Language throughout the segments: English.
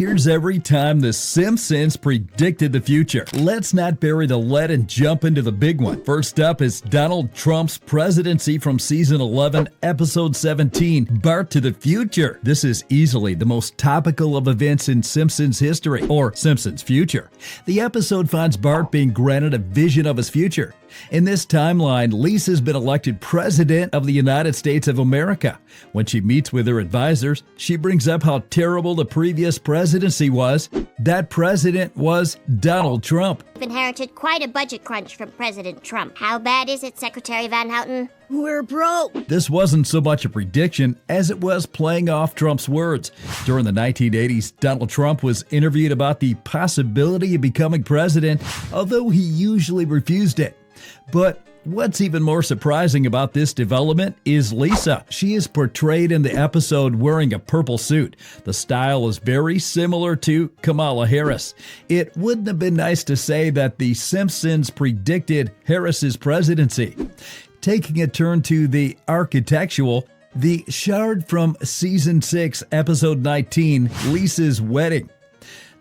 Here's every time the Simpsons predicted the future. Let's not bury the lead and jump into the big one. First up is Donald Trump's presidency from season 11, episode 17, Bart to the Future. This is easily the most topical of events in Simpsons history, or Simpsons future. The episode finds Bart being granted a vision of his future. In this timeline, Lisa's been elected President of the United States of America. When she meets with her advisors, she brings up how terrible the previous presidency was. That president was Donald Trump. We've inherited quite a budget crunch from President Trump. How bad is it, Secretary Van Houten? We're broke. This wasn't so much a prediction as it was playing off Trump's words. During the 1980s, Donald Trump was interviewed about the possibility of becoming president, although he usually refused it. But what's even more surprising about this development is Lisa. She is portrayed in the episode wearing a purple suit. The style is very similar to Kamala Harris. It wouldn't have been nice to say that the Simpsons predicted Harris's presidency. Taking a turn to the architectural, the shard from season 6, episode 19, Lisa's wedding.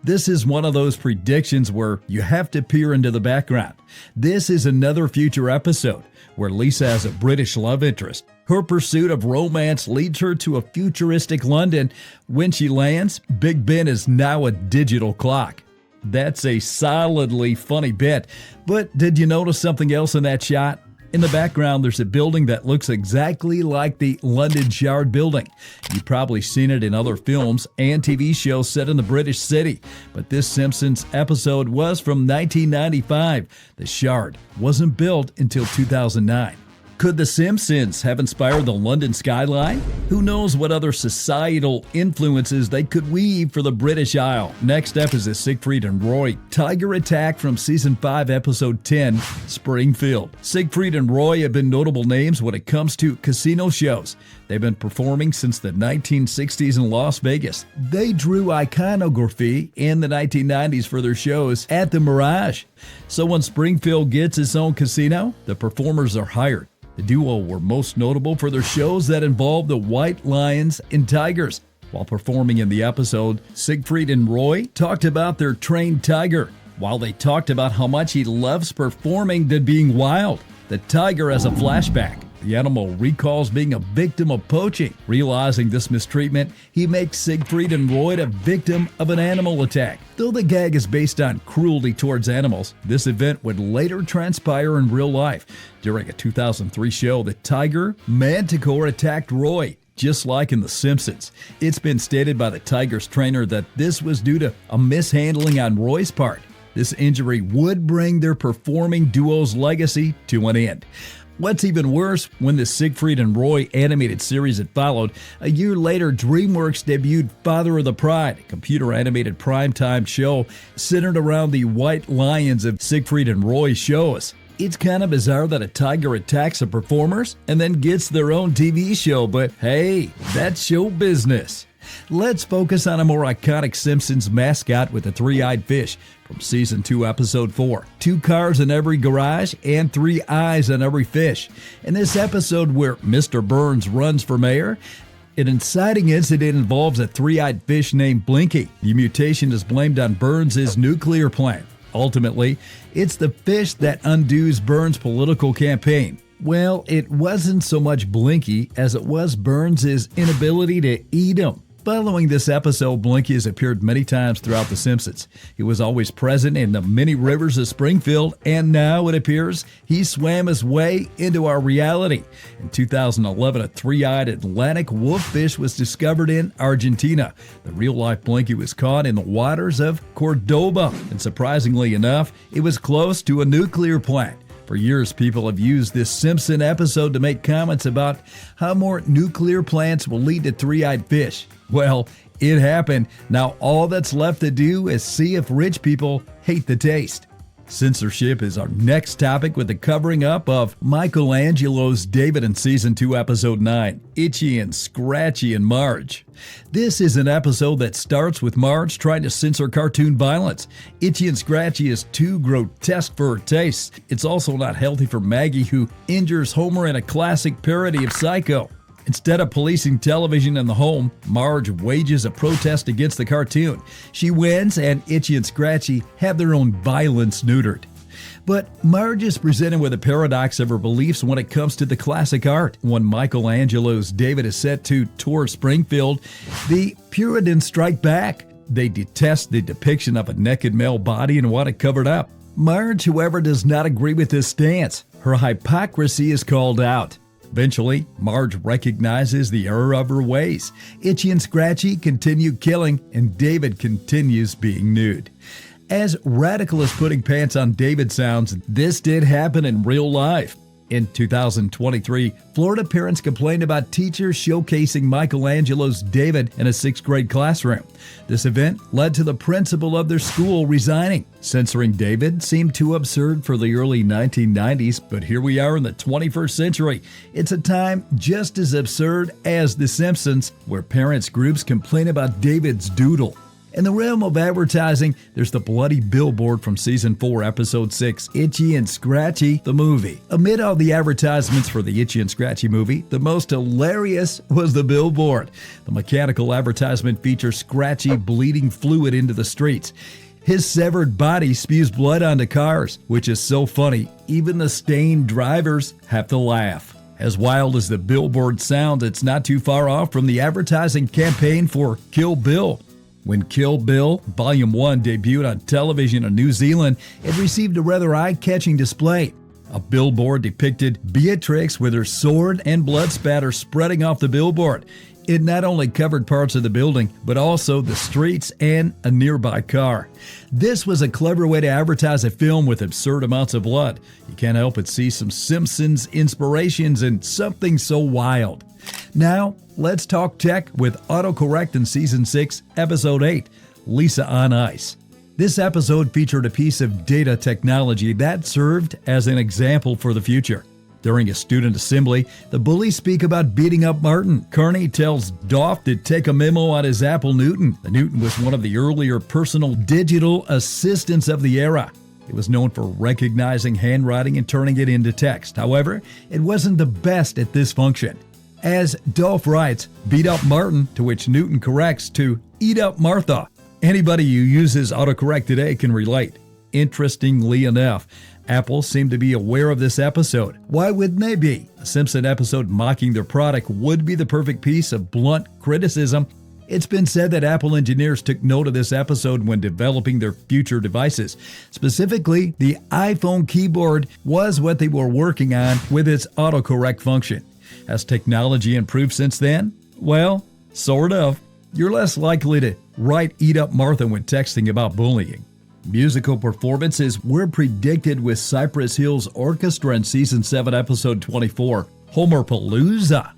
This is one of those predictions where you have to peer into the background. This is another future episode where Lisa has a British love interest. Her pursuit of romance leads her to a futuristic London. When she lands, Big Ben is now a digital clock. That's a solidly funny bit. But did you notice something else in that shot? In the background, there's a building that looks exactly like the London Shard building. You've probably seen it in other films and TV shows set in the British city. But this Simpsons episode was from 1995. The Shard wasn't built until 2009. Could The Simpsons have inspired the London skyline? Who knows what other societal influences they could weave for the British Isle. Next up is the Siegfried and Roy Tiger Attack from Season 5, Episode 10, Springfield. Siegfried and Roy have been notable names when it comes to casino shows. They've been performing since the 1960s in Las Vegas. They drew iconography in the 1990s for their shows at the Mirage. So when Springfield gets its own casino, the performers are hired. The duo were most notable for their shows that involved the White Lions and Tigers. While performing in the episode, Siegfried and Roy talked about their trained tiger, while they talked about how much he loves performing than being wild. The tiger has a flashback. The animal recalls being a victim of poaching. Realizing this mistreatment, he makes Siegfried and Roy a victim of an animal attack. Though the gag is based on cruelty towards animals, this event would later transpire in real life. During a 2003 show, the tiger Manticore attacked Roy, just like in The Simpsons. It's been stated by the Tigers trainer that this was due to a mishandling on Roy's part. This injury would bring their performing duo's legacy to an end. What's even worse, when the Siegfried and Roy animated series had followed, a year later DreamWorks debuted Father of the Pride, a computer-animated primetime show centered around the White Lions of Siegfried and Roy shows. It's kind of bizarre that a tiger attacks the performers and then gets their own TV show, but hey, that's show business. Let's focus on a more iconic Simpsons mascot with a three-eyed fish from Season 2, Episode 4. 2 cars in every garage and 3 eyes on every fish. In this episode where Mr. Burns runs for mayor, an inciting incident involves a three-eyed fish named Blinky. The mutation is blamed on Burns' nuclear plant. Ultimately, it's the fish that undoes Burns' political campaign. Well, it wasn't so much Blinky as it was Burns' inability to eat him. Following this episode, Blinky has appeared many times throughout The Simpsons. He was always present in the many rivers of Springfield, and now it appears he swam his way into our reality. In 2011, a three-eyed Atlantic wolffish was discovered in Argentina. The real-life Blinky was caught in the waters of Cordoba, and surprisingly enough, it was close to a nuclear plant. For years, people have used this Simpson episode to make comments about how more nuclear plants will lead to three-eyed fish. Well, it happened. Now all that's left to do is see if rich people hate the taste. Censorship is our next topic with the covering up of Michelangelo's David in Season 2, Episode 9, Itchy and Scratchy and Marge. This is an episode that starts with Marge trying to censor cartoon violence. Itchy and Scratchy is too grotesque for her taste. It's also not healthy for Maggie, who injures Homer in a classic parody of Psycho. Instead of policing television in the home, Marge wages a protest against the cartoon. She wins, and Itchy and Scratchy have their own violence neutered. But Marge is presented with a paradox of her beliefs when it comes to the classic art. When Michelangelo's David is set to tour Springfield, the Puritans strike back. They detest the depiction of a naked male body and want it covered up. Marge, however, does not agree with this stance. Her hypocrisy is called out. Eventually, Marge recognizes the error of her ways. Itchy and Scratchy continue killing, and David continues being nude. As radical as putting pants on David sounds, this did happen in real life. In 2023, Florida parents complained about teachers showcasing Michelangelo's David in a 6th grade classroom. This event led to the principal of their school resigning. Censoring David seemed too absurd for the early 1990s, but here we are in the 21st century. It's a time just as absurd as The Simpsons, where parents' groups complain about David's doodle. In the realm of advertising, there's the bloody billboard from Season 4, Episode 6, Itchy and Scratchy, the movie. Amid all the advertisements for the Itchy and Scratchy movie, the most hilarious was the billboard. The mechanical advertisement features Scratchy bleeding fluid into the streets. His severed body spews blood onto cars, which is so funny, even the stained drivers have to laugh. As wild as the billboard sounds, it's not too far off from the advertising campaign for Kill Bill. When Kill Bill Volume 1 debuted on television in New Zealand, it received a rather eye-catching display. A billboard depicted Beatrix with her sword and blood spatter spreading off the billboard. It not only covered parts of the building, but also the streets and a nearby car. This was a clever way to advertise a film with absurd amounts of blood. You can't help but see some Simpsons inspirations in something so wild. Now, let's talk tech with autocorrect in Season 6, Episode 8, Lisa on Ice. This episode featured a piece of data technology that served as an example for the future. During a student assembly, the bullies speak about beating up Martin. Carney tells Dolph to take a memo on his Apple Newton. The Newton was one of the earlier personal digital assistants of the era. It was known for recognizing handwriting and turning it into text. However, it wasn't the best at this function. As Dolph writes, beat up Martin, to which Newton corrects to eat up Martha. Anybody who uses autocorrect today can relate. Interestingly enough, Apple seemed to be aware of this episode. Why wouldn't they be? A Simpson episode mocking their product would be the perfect piece of blunt criticism. It's been said that Apple engineers took note of this episode when developing their future devices. Specifically, the iPhone keyboard was what they were working on with its autocorrect function. Has technology improved since then? Well, sort of. You're less likely to write eat up Martha when texting about bullying. Musical performances were predicted with Cypress Hill's Orchestra in Season 7, Episode 24, Homerpalooza.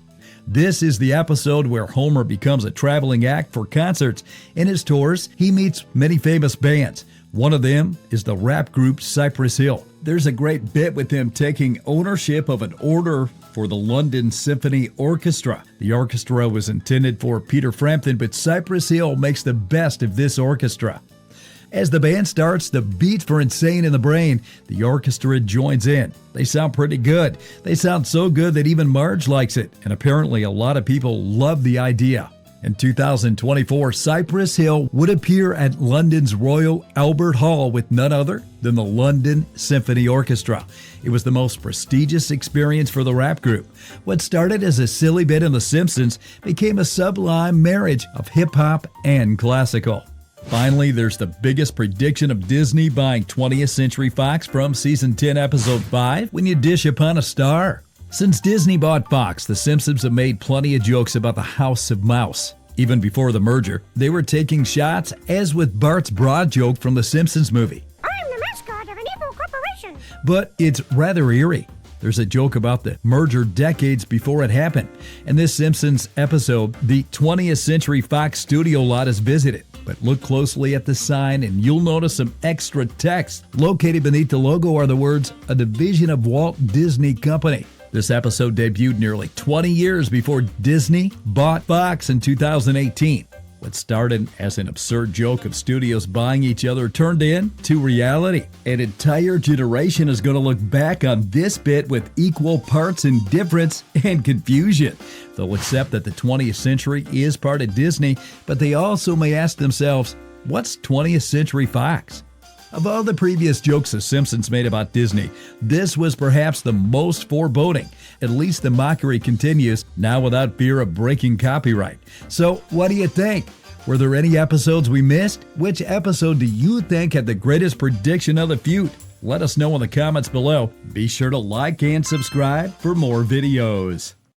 This is the episode where Homer becomes a traveling act for concerts. In his tours, he meets many famous bands. One of them is the rap group Cypress Hill. There's a great bit with him taking ownership of an order for the London Symphony Orchestra. The orchestra was intended for Peter Frampton, but Cypress Hill makes the best of this orchestra. As the band starts the beat for Insane in the Brain, the orchestra joins in. They sound pretty good. They sound so good that even Marge likes it, and apparently a lot of people love the idea. In 2024, Cypress Hill would appear at London's Royal Albert Hall with none other than the London Symphony Orchestra. It was the most prestigious experience for the rap group. What started as a silly bit in The Simpsons became a sublime marriage of hip-hop and classical. Finally, there's the biggest prediction of Disney buying 20th Century Fox from Season 10, Episode 5, When You Dish Upon a Star. Since Disney bought Fox, The Simpsons have made plenty of jokes about the House of Mouse. Even before the merger, they were taking shots, as with Bart's broad joke from the Simpsons movie. I'm the mascot of an evil corporation. But it's rather eerie. There's a joke about the merger decades before it happened. In this Simpsons episode, the 20th Century Fox studio lot is visited. But look closely at the sign and you'll notice some extra text. Located beneath the logo are the words, a division of Walt Disney Company. This episode debuted nearly 20 years before Disney bought Fox in 2018. What started as an absurd joke of studios buying each other turned into reality. An entire generation is going to look back on this bit with equal parts indifference and confusion. They'll accept that the 20th century is part of Disney, but they also may ask themselves, what's 20th Century Fox? Of all the previous jokes the Simpsons made about Disney, this was perhaps the most foreboding. At least the mockery continues, now without fear of breaking copyright. So, what do you think? Were there any episodes we missed? Which episode do you think had the greatest prediction of the feud? Let us know in the comments below. Be sure to like and subscribe for more videos.